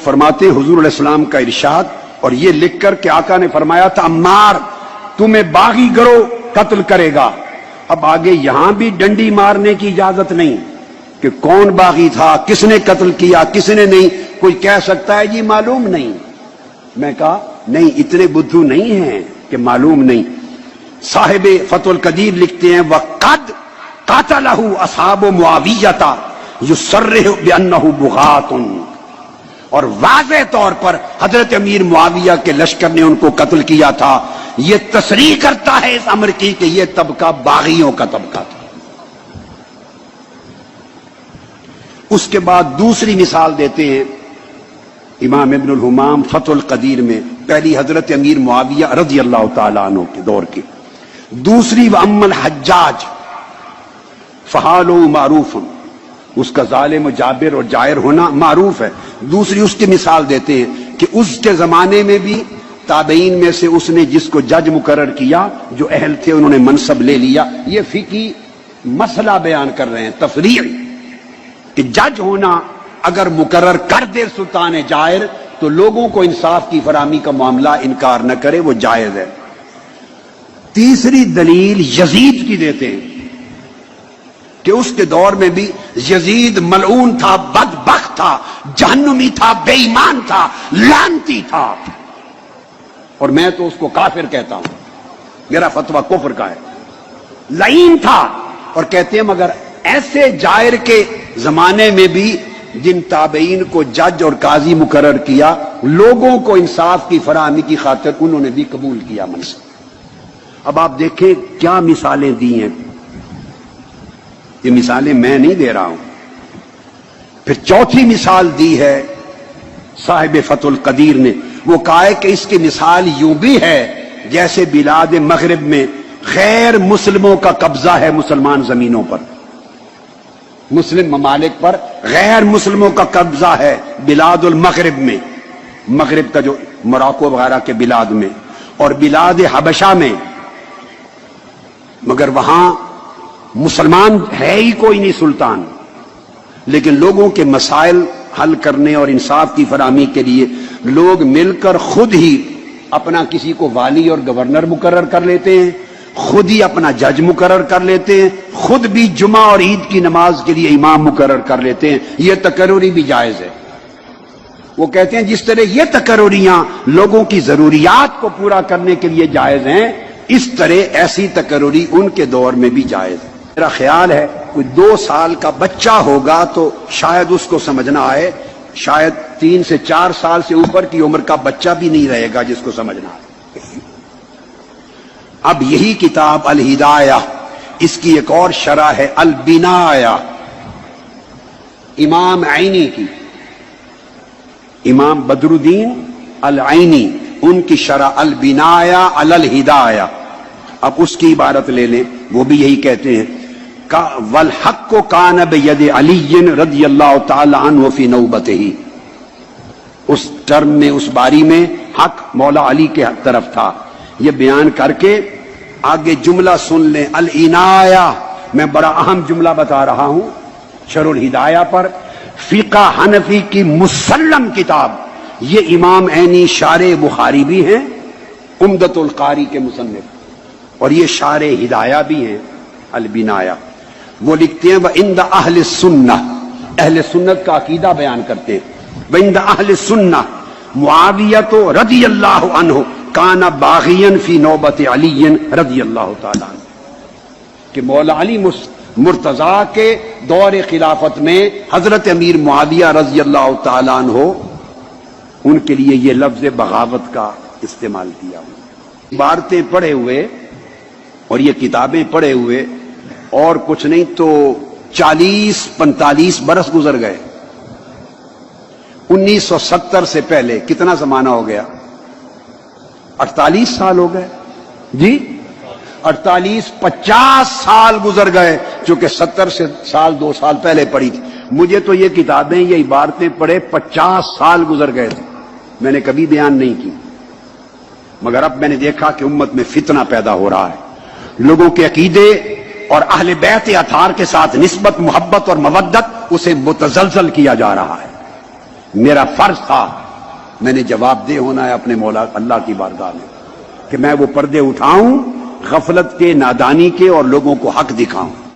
فرماتے حضور علیہ السلام کا ارشاد اور یہ لکھ کر کہ آقا نے فرمایا تھا عمار تمہیں باغی گروہ قتل کرے گا. اب آگے یہاں بھی ڈنڈی مارنے کی اجازت نہیں کہ کون باغی تھا, کس نے قتل کیا, کس نے نہیں. کوئی کہہ سکتا ہے جی معلوم نہیں. میں کہا نہیں, اتنے بدھو نہیں ہیں کہ معلوم نہیں. صاحب فتح القدیر لکھتے ہیں وَقَدْ قَتَلَهُ أَصْحَابُ مُعَاوِيَةَ يُصَرِّحُ بِأَنَّهُ بُغَاةٌ, اور واضح طور پر حضرت امیر معاویہ کے لشکر نے ان کو قتل کیا تھا. یہ تصریح کرتا ہے اس امر کی کہ یہ طبقہ باغیوں کا طبقہ تھا. اس کے بعد دوسری مثال دیتے ہیں امام ابن الحمام فتح القدیر میں, پہلی حضرت امیر معاویہ رضی اللہ تعالیٰ عنہ کے دور کی. دوسری وَأَمَّا الْحَجَّاجِ فَحَالُهُ مَعْرُوفٌ, اس کا ظالم و جابر اور جائر ہونا معروف ہے. دوسری اس کی مثال دیتے ہیں کہ اس کے زمانے میں بھی تابعین میں سے اس نے جس کو جج مقرر کیا, جو اہل تھے انہوں نے منصب لے لیا. یہ فقہی مسئلہ بیان کر رہے ہیں, تفریع, کہ جج ہونا اگر مقرر کر دے سلطان جائر تو لوگوں کو انصاف کی فراہمی کا معاملہ انکار نہ کرے, وہ جائز ہے. تیسری دلیل یزید کی دیتے ہیں کہ اس کے دور میں بھی یزید ملعون تھا, بدبخت تھا, جہنمی تھا, بے ایمان تھا, لعنتی تھا, اور میں تو اس کو کافر کہتا ہوں, میرا فتویٰ کفر کا ہے. لعین تھا, اور کہتے ہیں مگر ایسے جائر کے زمانے میں بھی جن تابعین کو جج اور قاضی مقرر کیا, لوگوں کو انصاف کی فراہمی کی خاطر انہوں نے بھی قبول کیا منصب. اب آپ دیکھیں کیا مثالیں دی ہیں. یہ مثالیں میں نہیں دے رہا ہوں. پھر چوتھی مثال دی ہے صاحب فتح القدیر نے. وہ کہا ہے کہ اس کی مثال یوں بھی ہے جیسے بلاد مغرب میں غیر مسلموں کا قبضہ ہے مسلمان زمینوں پر, مسلم ممالک پر غیر مسلموں کا قبضہ ہے بلاد المغرب میں, مغرب کا جو موراکو وغیرہ کے بلاد میں, اور بلاد حبشہ میں, مگر وہاں مسلمان ہے ہی کوئی نہیں سلطان, لیکن لوگوں کے مسائل حل کرنے اور انصاف کی فراہمی کے لیے لوگ مل کر خود ہی اپنا کسی کو والی اور گورنر مقرر کر لیتے ہیں, خود ہی اپنا جج مقرر کر لیتے ہیں, خود بھی جمعہ اور عید کی نماز کے لیے امام مقرر کر لیتے ہیں. یہ تقرری بھی جائز ہے. وہ کہتے ہیں جس طرح یہ تقرریاں لوگوں کی ضروریات کو پورا کرنے کے لیے جائز ہیں, اس طرح ایسی تقرری ان کے دور میں بھی جائز ہے. میرا خیال ہے کوئی 2 سال کا بچہ ہوگا تو شاید اس کو سمجھنا آئے, شاید 3 سے 4 سال سے اوپر کی عمر کا بچہ بھی نہیں رہے گا جس کو سمجھنا آئے. اب یہی کتاب الہدایہ, اس کی ایک اور شرح ہے البنایہ, امام عینی کی, امام بدر الدین العینی, ان کی شرح البنایہ علی الہدایہ. اب اس کی عبارت لے لیں, وہ بھی یہی کہتے ہیں والحق کان بید علی رضی اللہ تعالی عنہ فی نوبتہ, اس ٹرم میں, اس باری میں حق مولا علی کے طرف تھا. یہ بیان کر کے آگے جملہ سن لیں العنایہ, میں بڑا اہم جملہ بتا رہا ہوں شرح الہدایہ پر. فقہ حنفی کی مسلم کتاب, یہ امام عینی شارح بخاری بھی ہیں, عمدۃ القاری کے مصنف, اور یہ شارح ہدایہ بھی ہیں البنایہ. وہ لکھتے ہیں وَعِنْدَ أَهْلِ السُّنَّةِ, اہل سنت کا عقیدہ بیان کرتے ہیں. وَعِنْدَ أَهْلِ السُّنَّةِ معاویہ رضی اللہ عنہ کان باغیاً فی نوبت علی رضی اللہ تعالیٰ عنہ, کہ مولا علی مرتضیٰ کے دور خلافت میں حضرت امیر معاویہ رضی اللہ تعالیٰ عنہ, ان کے لیے یہ لفظ بغاوت کا استعمال کیا. عبارتیں پڑھے ہوئے اور یہ کتابیں پڑھے ہوئے اور کچھ نہیں تو 40-45 برس گزر گئے. 1970 سے پہلے کتنا زمانہ ہو گیا؟ 48 سال ہو گئے جی, 48-50 سال گزر گئے, چونکہ 70 سال 2 سال پہلے پڑھی تھی. مجھے تو یہ کتابیں, یہ عبارتیں پڑھے 50 سال گزر گئے تھے, میں نے کبھی بیان نہیں کی. مگر اب میں نے دیکھا کہ امت میں فتنہ پیدا ہو رہا ہے, لوگوں کے عقیدے اور اہل بیت اطہار کے ساتھ نسبت, محبت اور مودت اسے متزلزل کیا جا رہا ہے. میرا فرض تھا، میں نے جواب دہ ہونا ہے اپنے مولا اللہ کی بارگاہ میں کہ میں وہ پردے اٹھاؤں غفلت کے، نادانی کے، اور لوگوں کو حق دکھاؤں۔